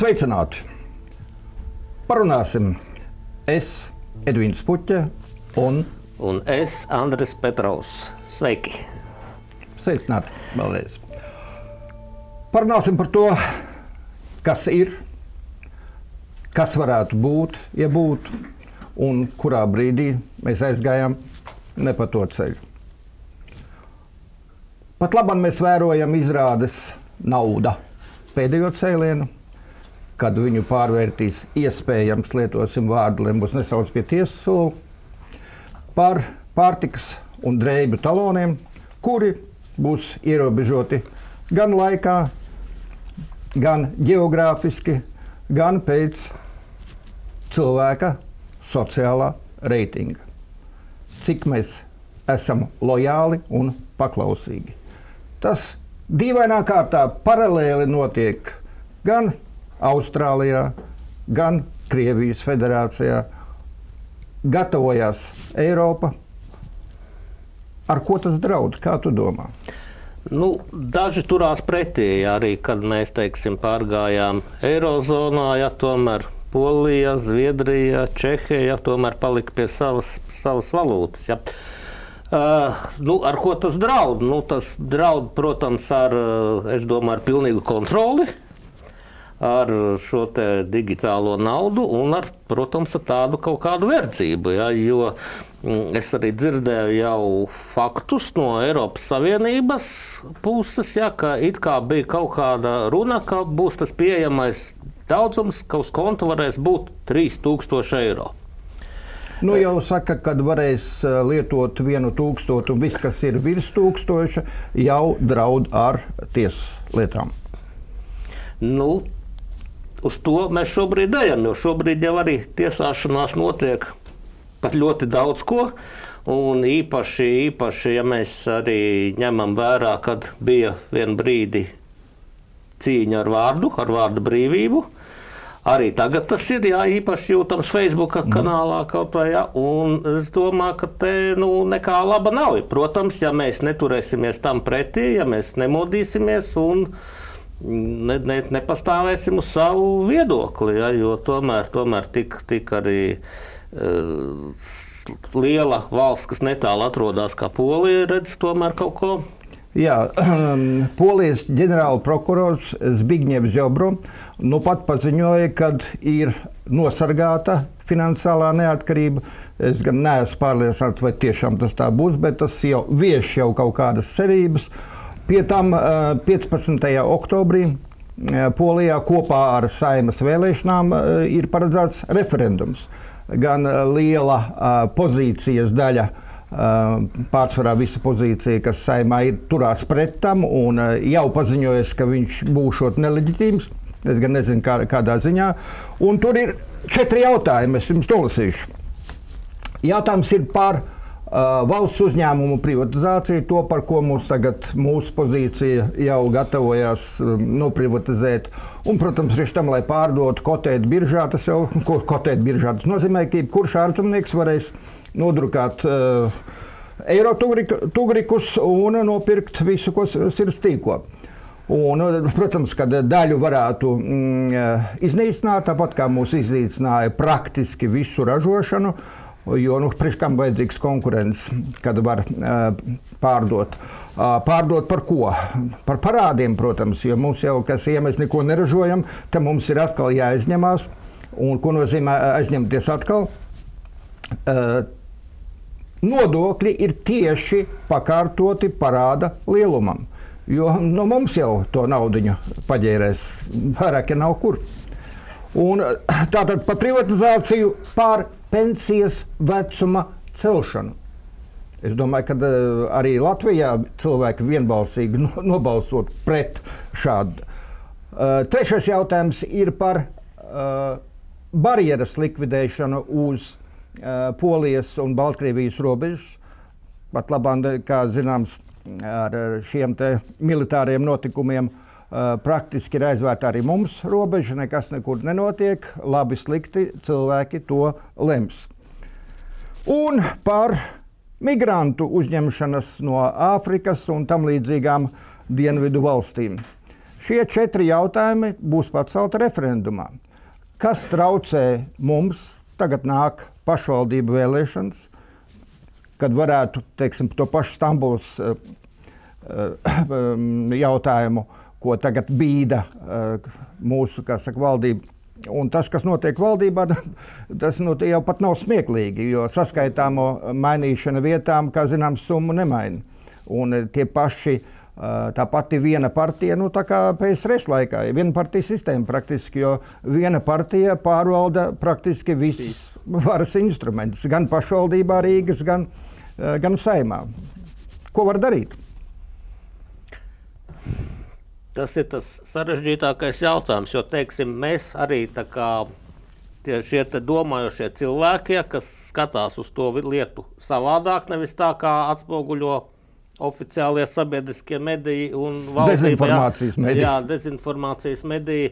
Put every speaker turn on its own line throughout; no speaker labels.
Sveicināti! Parunāsim es, Edvīns Puķe,
un es, Andris Petrovs. Sveiki!
Sveicināti vēlreiz. Parunāsim par to, kas ir, kas varētu būt, ja būtu, un kurā brīdī mēs aizgājām ne pa to ceļu. Pat labāk mēs vērojam izrādes Nauda pēdējo cēlienu, kad viņu pārvērtīs iespējams, lietosim vārdu, lai mūs nesauc pie tiesas soli, par pārtikas un drēbju taloniem, kuri būs ierobežoti gan laikā, gan geogrāfiski, gan pēc cilvēka sociālā reitinga. Cik mēs esam lojāli un paklausīgi. Tas dīvainā kārtā paralēli notiek gan Austrālijā, gan Krievijas federācijā. Gatavojās Eiropa. Ar ko tas draud? Kā tu domā?
Daži turās pretī arī, kad mēs, pārgājām Eirozonā, ja tomēr Polija, Zviedrija, Čehija tomēr palika pie savas valūtas. Ja. Ar ko tas draud? Tas draud, protams, ar pilnīgu kontroli, ar šo te digitālo naudu un ar, protams, ar tādu kaut kādu verdzību. Ja, jo es arī dzirdēju jau faktus no Eiropas Savienības puses, ja, ka it kā bija kaut kāda runa, ka būs tas pieejamais daudzums, ka uz konta varēs būt 3000 eiro.
Jau saka, kad varēs lietot 1000 un viss, kas ir virs 1000, jau draud ar tiesas lietām.
Uz to mēs šobrīd ejam, jo šobrīd jau arī tiesāšanās notiek par ļoti daudz ko. Un īpaši, ja mēs arī ņemam vērā, kad bija vien brīdi cīņa ar vārdu brīvību. Arī tagad tas ir īpaši jūtams Facebook kanālā kaut vai, ja, un es domāju, ka te nekā laba nav. Protams, ja mēs neturēsimies tam pretī, ja mēs nemodīsimies un nepastāvēsim uz savu viedokli, ja, jo tomēr tik arī liela valsts, kas netālu atrodas kā Polija, redz tomēr kaut ko.
Jā, Polijas ģenerāla prokurors Zbigņevs Ziobro pat paziņoja, ka ir nosargāta finansiālā neatkarība. Es gan neesmu pārliecināts, vai tiešām tas tā būs, bet tas jau vieš kaut kādas cerības. Pie tam 15. oktobrī Polijā kopā ar Saimas vēlēšanām ir paredzēts referendums. Gan liela pozīcijas daļa, pārsvarā visa pozīcija, kas Saimā ir, turās pret tam un jau paziņojas, ka viņš būšot neleģitīms. Es gan nezinu, kādā ziņā. Un tur ir 4 jautājumi, es jums nolasīšu. Jautājums ir par valsts uzņēmumu privatizāciju, to, par ko mūsu pozīcija jau gatavojās noprivatizēt. Un, protams, priekš tam, lai pārdotu kotēt biržā, tas jau, kotēt biržā, tas nozīmē, ka kurš ārzemnieks varēs nodrukāt eiro tugrikus un nopirkt visu, ko sirds tīko. Un, protams, kad daļu varētu iznīcināt, tāpat kā mūs iznīcināja praktiski visu ražošanu, jo priekš kam vajadzīgs konkurence, kad var pārdot. Pārdot par ko? Par parādiem, protams, jo mums jau, ja mēs neko neražojam, tad mums ir atkal jāaizņemās. Un ko nozīmē aizņemties atkal? Nodokļi ir tieši pakārtoti parāda lielumam, jo mums jau to naudiņu paģērēs, vairāk ja nav kur. Un tātad par privatizāciju, par pensijas vecuma celšanu. Es domāju, ka arī Latvijā cilvēki vienbalsīgi nobalsot pret šādu. Trešais jautājums ir par barjeras likvidēšanu uz Polijas un Baltkrievijas robežas. Pat labāk, kā zināms, ar šiem te militāriem notikumiem praktiski ir aizvērta arī mums robeža, nekas nekur nenotiek, labi slikti cilvēki to lems. Un par migrantu uzņemšanas no Āfrikas un tam līdzīgām dienvidu valstīm. Šie 4 jautājumi būs pacelti referendumā. Kas traucē mums, tagad nāk pašvaldību vēlēšanas, kad varētu, teiksim, to pašu Stambulas jautājumu, ko tagad bīda mūsu, kā saka, valdība. Un tas, kas notiek valdībā, tas jau pat nav smieklīgi, jo saskaitāmo mainīšana vietām, kā zināms, summu nemaina. Un tie paši, tā pati viena partija, tā kā PSRS laikā, viena partija sistēma praktiski, jo viena partija pārvalda praktiski visus varas instrumentus, gan pašvaldībā Rīgas, gan Saeimā. Ko var darīt?
Tas ir tas sarežģītākais jautājums, jo, teiksim, mēs arī tā kā šie domājošie cilvēki, kas skatās uz to lietu savādāk, nevis tā kā atspoguļo oficiālie sabiedriskie mediji un valdība.
Dezinformācijas mediji.
Jā, dezinformācijas mediji.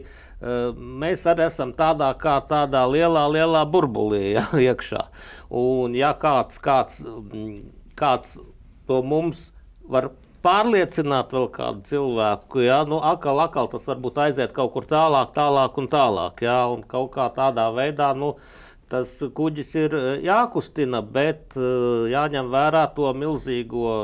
Mēs arī esam tādā lielā burbulī iekšā. Un ja kāds to mums var pārliecināt vēl kādu cilvēku, akal tas varbūt aiziet kaut kur tālāk un tālāk, un kaut kā tādā veidā, tas kuģis ir jākustina, bet jāņem vērā to milzīgo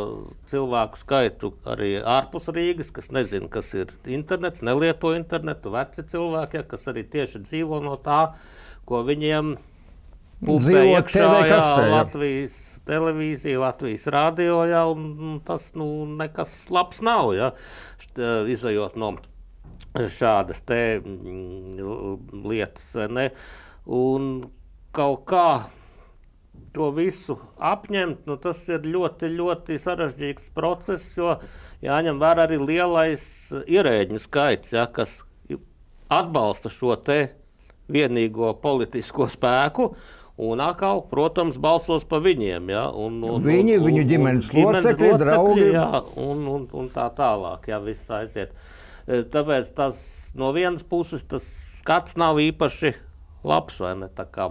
cilvēku skaitu arī ārpus Rīgas, kas nezina, kas ir internets, nelieto internetu, veci cilvēki, kas arī tieši dzīvo no tā, ko viņiem pumpē iekšā Latvijas televīzija, Latvijas radio, un tas nekas labs nav, izejot no šādas te lietas, ne? Un kaut kā to visu apņemt, tas ir ļoti, ļoti sarežģīts process, jo jāņem vērā arī lielais ierēģņu skaits, kas atbalsta šo te vienīgo politisko spēku, un atkal, protams, balsos par viņiem.
Viņu ģimenes locekļi, draugi.
Un tā tālāk, viss aiziet. Tāpēc tas no vienas puses tas skats nav īpaši labs, vai ne? Tā kā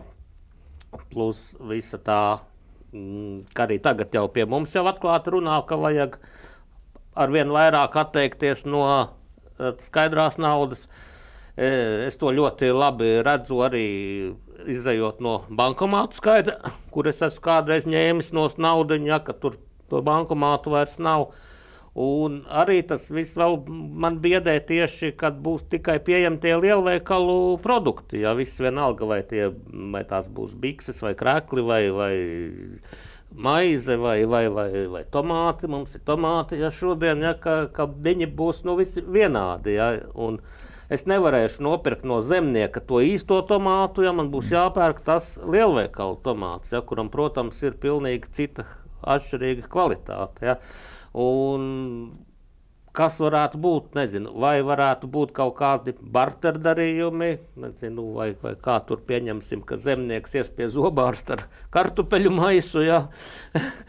plus visa tā, ka arī tagad jau pie mums jau atklāti runā, ka vajag arvien vairāk atteikties no skaidrās naudas. Es to ļoti labi redzu arī izejot no bankomātu skaita, kur es esmu kādreiz ņēmis no naudiņu, ka tur to bankomātu vairs nav. Un arī tas viss vēl man biedē tieši, kad būs tikai pieejami tie lielveikalu produkti. Viss vienalga, vai tās būs bikses, vai krekli, vai maize, vai tomāti. Mums ir tomāti šodien, ka viņi būs visi vienādi. Un es nevarēšu nopirkt no zemnieka to īsto tomātu, man būs jāpērk tas lielveikalu tomāts, kuram, protams, ir pilnīgi cita atšķirīga kvalitāte. Un kas varētu būt, nezinu, vai varētu būt kaut kādi barterdarījumi, nezinu, vai kā tur pieņemsim, ka zemnieks ies pie zobārsta ar kartupeļu maisu,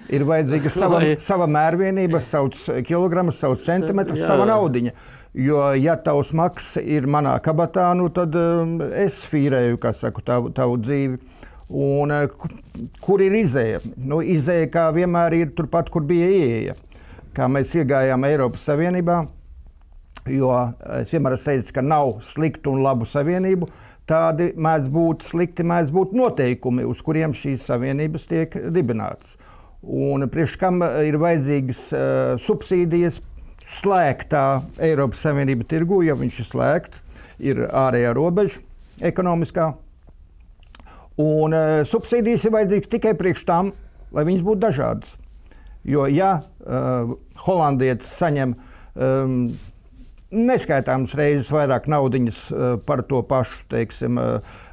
Ir vajadzīga sava mērvienība, savs kilograms, savs centimetrs, sava naudiņa. Jo, ja tavs maks ir manā kabatā, tad es fīrēju, kā saku, tavu dzīvi. Un kur ir izēja? Izēja, kā vienmēr, ir turpat, kur bija ieeja. Kā mēs iegājām Eiropas Savienībā, jo es vienmēr teicu, ka nav sliktu un labu savienību, tādi mēdz būt slikti, mēdz būt noteikumi, uz kuriem šīs savienības tiek dibinātas. Un priekš kam ir vajadzīgas subsīdijas slēgtā Eiropas Savienība tirgu, ja viņš ir slēgts, ir ārējā robeža ekonomiskā. Un subsīdijas ir vajadzīgas tikai priekš tam, lai viņas būtu dažādas. Jo, ja holandietis saņem neskaitāmas reizes vairāk naudiņas par to pašu, teiksim,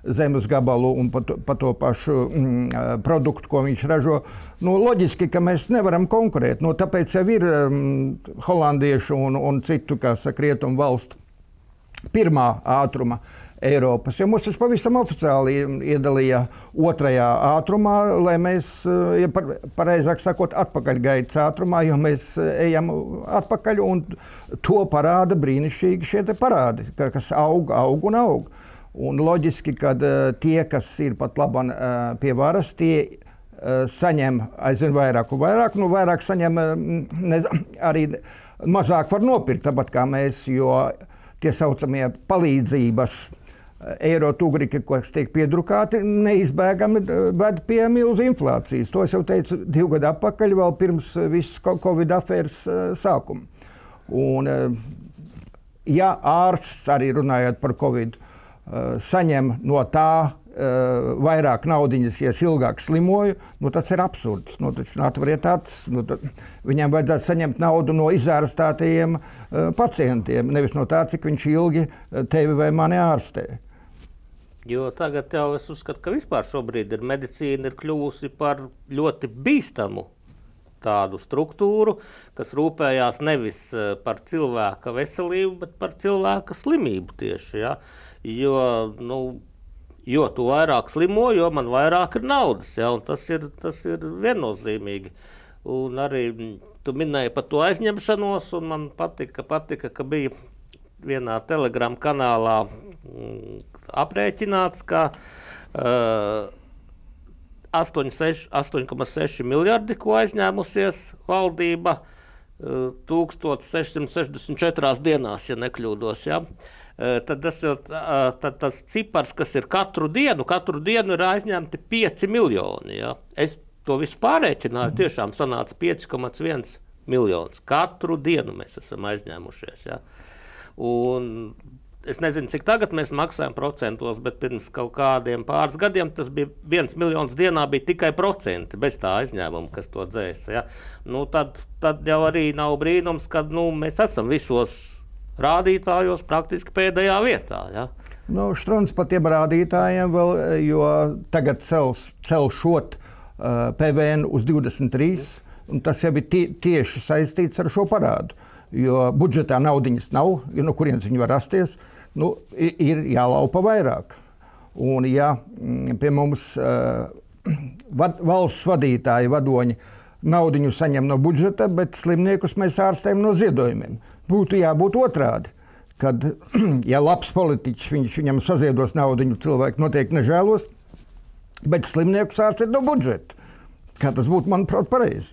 zemes gabalu un par to pašu produktu, ko viņš ražo, loģiski, ka mēs nevaram konkurēt. Tāpēc jau ir holandiešu un citu, kā saka, rietumu valstu pirmā ātruma Eiropas, jo mums tas pavisam oficiāli iedalīja otrajā ātrumā, lai mēs, pareizāk sakot, atpakaļgaitas ātrumā, jo mēs ejam atpakaļ, un to parāda brīnišķīgi šie te parādi, kas aug un aug. Un loģiski, kad tie, kas ir pat labam pie varas, tie saņem aizvien vairāk un vairāk, vairāk saņem arī mazāk var nopirkt, tāpat kā mēs, jo tie saucamie palīdzības eiro tugriki, kas tiek piedrukāti, neizbēgami ved pie milzu inflācijas. To es jau teicu 2 gadu atpakaļ, vēl pirms visas Covid afēras sākuma. Un, ja ārsts, arī runājot par Covid, saņem no tā vairāk naudiņas, ja es ilgāk slimoju, tas ir absurds. Taču atveriet acis, viņam vajadzētu saņemt naudu no izārstētajiem pacientiem, nevis no tā, cik viņš ilgi tevi vai mani ārstē.
Jo tagad jau es uzskatu, ka vispār šobrīd medicīna ir kļuvusi par ļoti bīstamu tādu struktūru, kas rūpējās nevis par cilvēka veselību, bet par cilvēka slimību tieši. Ja? Jo tu vairāk slimo, jo man vairāk ir naudas. Ja? Un tas ir viennozīmīgi. Un arī tu minēji par to aizņemšanos, un man patika, ka bija vienā Telegram kanālā aprēķināts, ka 8,6 miljardi, ko aizņēmusies valdība 1664 dienās, ja nekļūdos. Ja? Tad tas cipars, kas ir katru dienu ir aizņemti 5 miljoni. Ja? Es to visu pārēķināju, tiešām sanāca 5,1 miljonus. Katru dienu mēs esam aizņēmušies. Ja? Un es nezinu, cik tagad mēs maksājam procentos, bet pirms kaut kādiem pāris gadiem tas bija 1 miljons dienā bija tikai procenti, bez tā aizņēmuma, kas to dzēsa. Ja? Tad jau arī nav brīnums, ka mēs esam visos rādītājos praktiski pēdējā vietā. Ja?
Štruns par tiem rādītājiem vēl, jo tagad celšot PVN uz 23, un tas jau ir tieši saistīts ar šo parādu. Jo budžetā naudiņas nav, no kurienes viņi var rasties, ir jālaupa vairāk. Un ja pie mums valsts vadītāji, vadoņi naudiņu saņem no budžeta, bet slimniekus mēs ārstējam no ziedojumiem. Būtu jābūt otrādi, kad, ja labs politiķis, viņam saziedos naudiņu, cilvēki noteikti nežēlos, bet slimniekus ārstēt no budžeta. Kā tas būtu, manuprāt, pareizi.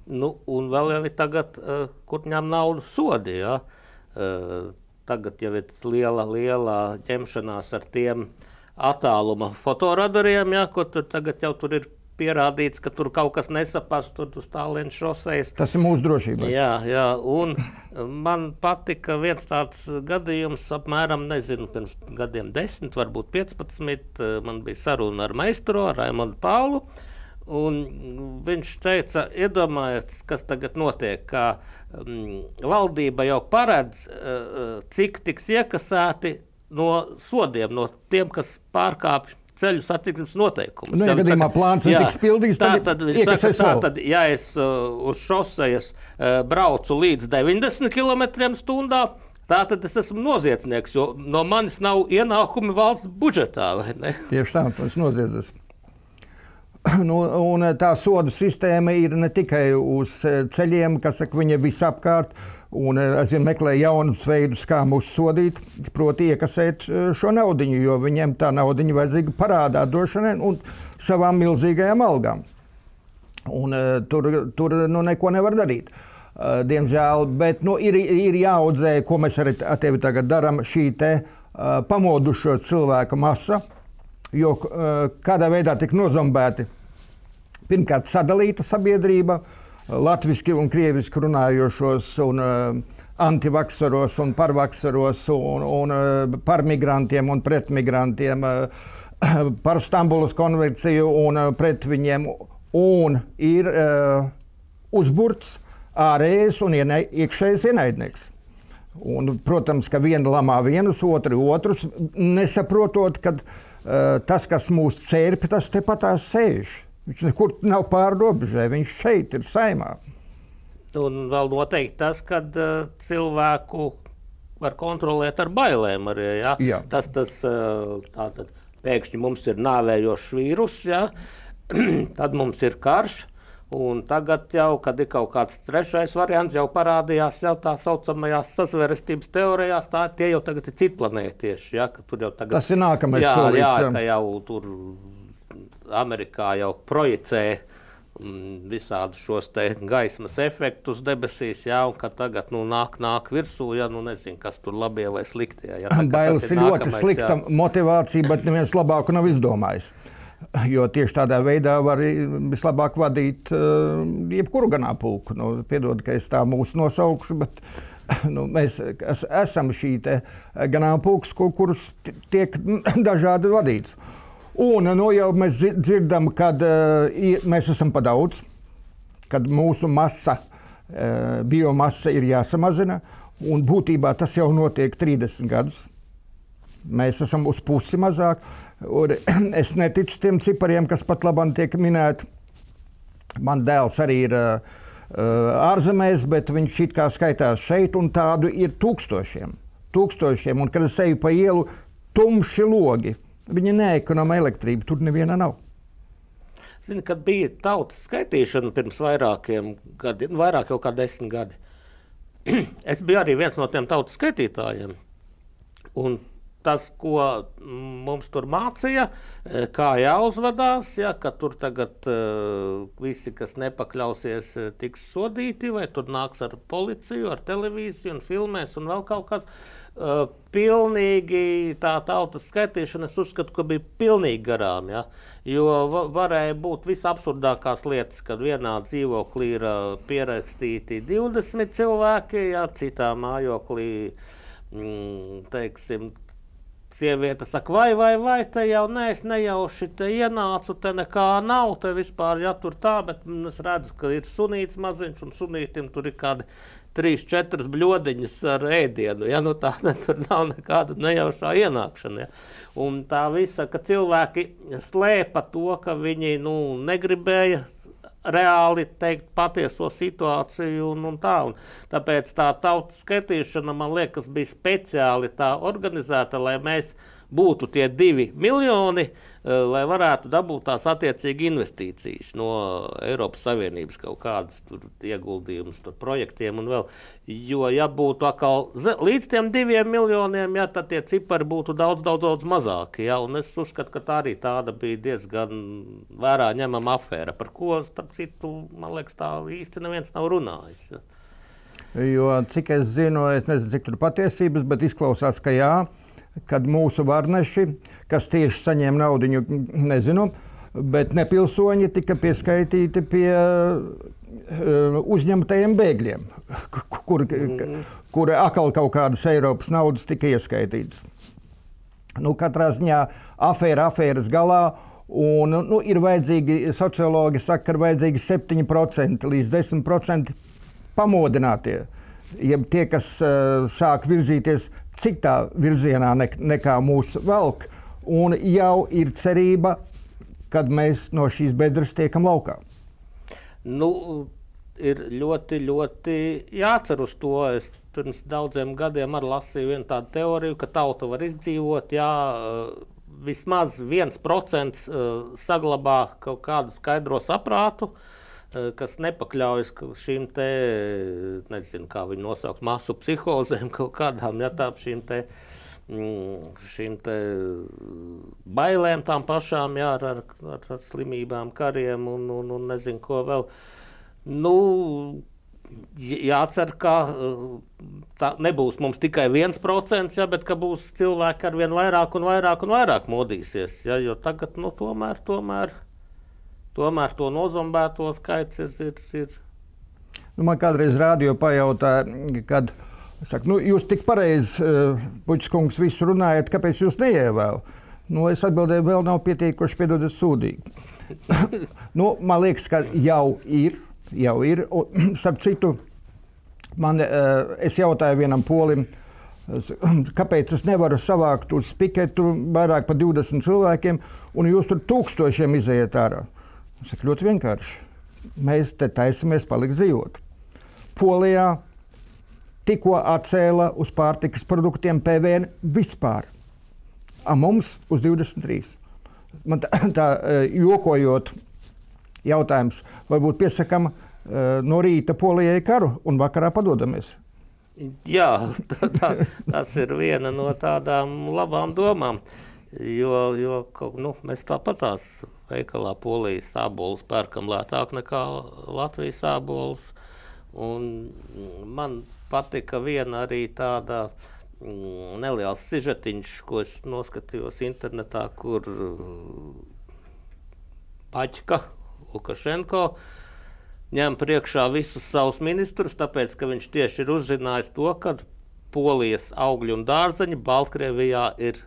Un vēl jau ir tagad, kur ņem naudu sodi. Ja? Tagad jau ir liela ņemšanās ar tiem attāluma fotoradariem, ja? Kur tagad jau tur ir pierādīts, ka tur kaut kas nesapast, tur uz tālienes šosejas.
Tas ir mūsu drošībai.
Jā, un man patika viens tāds gadījums, apmēram, pirms gadiem 10, varbūt 15, man bija saruna ar maistro, ar Raimondu Paulu. Un viņš teica, iedomājies, kas tagad notiek, ka valdība jau paredz, cik tiks iekasēti no sodiem, no tiem, kas pārkāpj ceļu satiksmes noteikumus.
Ja gadījumā plāns netiks pildīts, tad iekasēs vēl.
Tad, ja es uz šosejas braucu līdz 90 km/h, tātad es esmu noziedznieks, jo no manis nav ienākumi valsts budžetā, vai ne?
Tieši tā, tas noziedzes. Un tā sodu sistēma ir ne tikai uz ceļiem, kas saka, viņa visapkārt, un meklē jaunus veidus, kā mūs sodīt, proti iekasēt šo naudiņu, jo viņiem tā naudiņa vajadzīga parādā došanai un savām milzīgajām algām. Un tur neko nevar darīt, diemžēl, bet ir jāaudzē, ko mēs arī tevi tagad daram, šī te pamodušo cilvēku masa, jo kādā veidā tik nozombēti pirmkārt sadalīta sabiedrība, latviski un krieviski runājošos un antivakseros un parvakseros un par migrantiem un pret migrantiem, par Stambulas konvenciju un pret viņiem, un ir uzburts ārējais un iekšējais ienaidnieks. Un, protams, ka viena lamā vienus, otrus, nesaprotot, ka tas, kas mūs cērpi, tas tepatās sēž. Viņš nekur nav pār robežai, viņš šeit ir Saeimā.
Un vēl noteikti tas, ka cilvēku var kontrolēt ar bailēm arī. Ja?
Jā.
Tas tātad pēkšņi mums ir nāvējošs vīrus, ja? Tad mums ir karš. Un tagad jau, kad ir kaut kāds trešais variants, jau parādījās jau tā saucamajās sazvērestības teorijās, tie jau tagad ir citplanētieši. Ja?
Tas ir nākamais solīts.
Jā, ka jau tur Amerikā jau projicē visādus šos te gaismas efektus debesīs, jā, un ka tagad nāk virsū, ja nezinu, kas tur labie vai sliktie. Ja,
Bailes ir ļoti slikta motivācija, bet neviens labāku nav izdomājis. Jo tieši tādā veidā var vislabāk vadīt jebkuru ganāmpulku. Piedod, ka es tā mūsu nosaukšu, bet mēs esam šī te ganāmpulks, kurus tiek dažādi vadīts. Un jau mēs dzirdam, kad mēs esam pa daudz, kad mūsu biomasa ir jāsamazina, un būtībā tas jau notiek 30 gadus. Mēs esam uz pusi mazāk, un es neticu tiem cipariem, kas pat labāk tiek minēti. Man dēls arī ir ārzemēs, bet viņš it kā skaitās šeit, un tādu ir tūkstošiem. Un kad es eju pa ielu, tumši logi. Viņi neekonomē elektrību, tur neviena nav.
Zini, kad bija tautas skaitīšana pirms vairākiem gadiem, vairāk jau kā 10 gadi, es biju arī viens no tiem tautas skaitītājiem. Un tas, ko mums tur mācīja, kā jāuzvedās, ja, ka tur tagad visi, kas nepakļausies, tiks sodīti, vai tur nāks ar policiju, ar televīziju un filmēs un vēl kaut kas. Pilnīgi tā tautas skaitīšana, es uzskatu, ka bija pilnīgi garām, ja? Jo varēja būt visabsurdākās lietas, kad vienā dzīvoklī ir pierakstīti 20 cilvēki, ja? Citā mājoklī, teiksim, sieviete saka, vai, te jau es nejauši te ienācu, te nekā nav, te vispār, ja tur tā, bet es redzu, ka ir sunīts maziņš un sunītim tur ir kādi 3-4 bļodiņas ar ēdienu, ja, tā tur nav nekāda nejaušā ienākšana, ja. Un tā visa, ka cilvēki slēpa to, ka viņi, negribēja reāli teikt patieso situāciju un tā. Un tāpēc tā tautas skaitīšana, man liekas, bija speciāli tā organizēta, lai mēs būtu tie 2 miljoni, lai varētu dabūt tās attiecīgi investīcijas no Eiropas Savienības kaut kādas tur ieguldījumus tur projektiem un vēl. Jo, ja būtu atkal līdz tiem 2 miljoniem, ja, tad tie cipari būtu daudz mazāki. Ja, un es uzskatu, ka tā arī tāda bija diezgan vērā ņemama afēra, par ko, starp citu, man liekas, tā īsti neviens nav runājis. Ja.
Jo, cik es zinu, es nezinu, cik tur patiesības, bet izklausās, ka jā, kad mūsu varneši, kas tieši saņēma naudiņu, nezinu, bet nepilsoņi tika pieskaitīti pie uzņemtajiem bēgļiem, kur atkal kaut kādas Eiropas naudas tika ieskaitītas. Katrā ziņā afēras galā, un ir vajadzīgi, sociologi saka, ka ir vajadzīgi 7% līdz 10% pamodinātie. Jeb tie, kas sāk virzīties citā virzienā nekā mūsu velk, un jau ir cerība, kad mēs no šīs bedres tiekam laukā.
Ir ļoti jācer uz to. Es pirms daudziem gadiem arī lasīju vienu tādu teoriju, ka tauta var izdzīvot, ja vismaz 1% saglabā kaut kādu skaidro saprātu, kas nepakļaujas šīm te, nezinu, kā viņi nosaukt, masu psihozēm kaut kādām, ja tā šīm te bailēm tām pašām, jā, ar slimībām, kariem un nezinu, ko vēl. Jācer, ka tā nebūs mums tikai 1%, ja, bet ka būs cilvēki ar vien vairāk un vairāk modīsies, ja, jo tagad, tomēr to nozombēto skaits ir.
Man kādreiz rādio pajautāja, kad saka, jūs tik pareizi, Puķis kungs, visu runājat, kāpēc jūs neievēl? Es atbildēju, vēl nav pietiekoši, piedodiet, sūdīgi. Man liekas, ka jau ir. Starp citu, es jautāju vienam polim, kāpēc es nevaru savākt uz piketu vairāk par 20 cilvēkiem, un jūs tur tūkstošiem iziet ārā. Es saku, ļoti vienkārši. Mēs te taisamies palikt dzīvot. Polijā tikko atcēla uz pārtikas produktiem PVN vispār. Mums uz 23. Man tā jokojot jautājums, varbūt piesakam no rīta Polijai karu un vakarā padodamies.
Jā, tas ir viena no tādām labām domām. Jo mēs tāpat tās veikalā Polijas sābolus pērkam lētāk nekā Latvijas sābolus. Un man patika viena arī tāda neliels sižetiņš, ko es noskatījos internetā, kur Baķka Lukašenko ņem priekšā visus savus ministrus, tāpēc, ka viņš tieši ir uzzinājis to, ka Polijas augļi un dārzeņi Baltkrievijā ir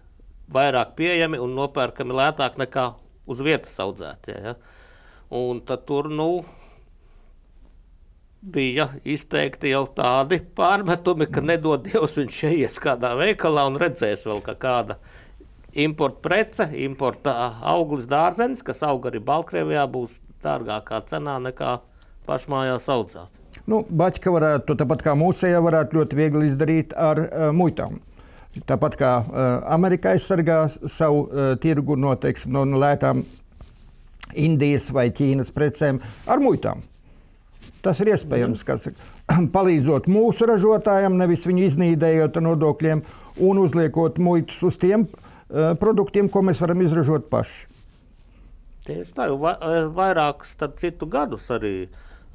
vairāk pieejami un nopērkami lētāk nekā uz vietas audzētie. Ja? Un tad tur, bija izteikti jau tādi pārmetumi, ka nedod Dievs viņš ies kādā veikalā un redzēs vēl, ka kāda importa prece, importa auglis dārzenis, kas aug arī Baltkrievijā, būs dārgākā cenā nekā pašmājās audzēt.
Baķka varētu, tāpat kā mūsējā, varētu ļoti viegli izdarīt ar muitām. Tāpat kā Amerika aizsargā savu tirgu no lētām Indijas vai Ķīnas precēm ar muitām. Tas ir iespējams, palīdzot mūsu ražotājiem, nevis viņu iznīdējot ar nodokļiem un uzliekot muitas uz tiem produktiem, ko mēs varam izražot paši.
Tieši tā, vairākus starp citu gadus arī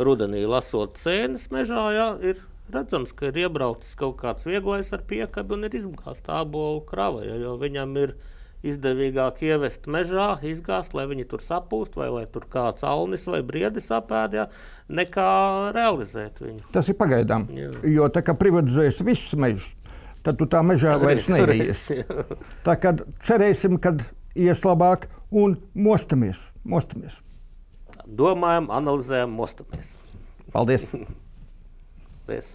rudenī lasot cēnas mežā, ir redzams, ka ir iebraucis kaut kāds vieglais ar piekabi un ir izgāzt ābolu krava, jo viņam ir izdevīgāk ievest mežā, izgāzt, lai viņi tur sapūst, vai lai tur kāds alnis vai briedis apēd, nekā realizēt viņu.
Tas ir pagaidām, jo tā kā privatizēs visus mežus, tad tu tā mežā vairs neies. Tā kā cerēsim, kad ies labāk un mostamies.
Domājam, analizējam, mostamies.
Paldies!
Paldies!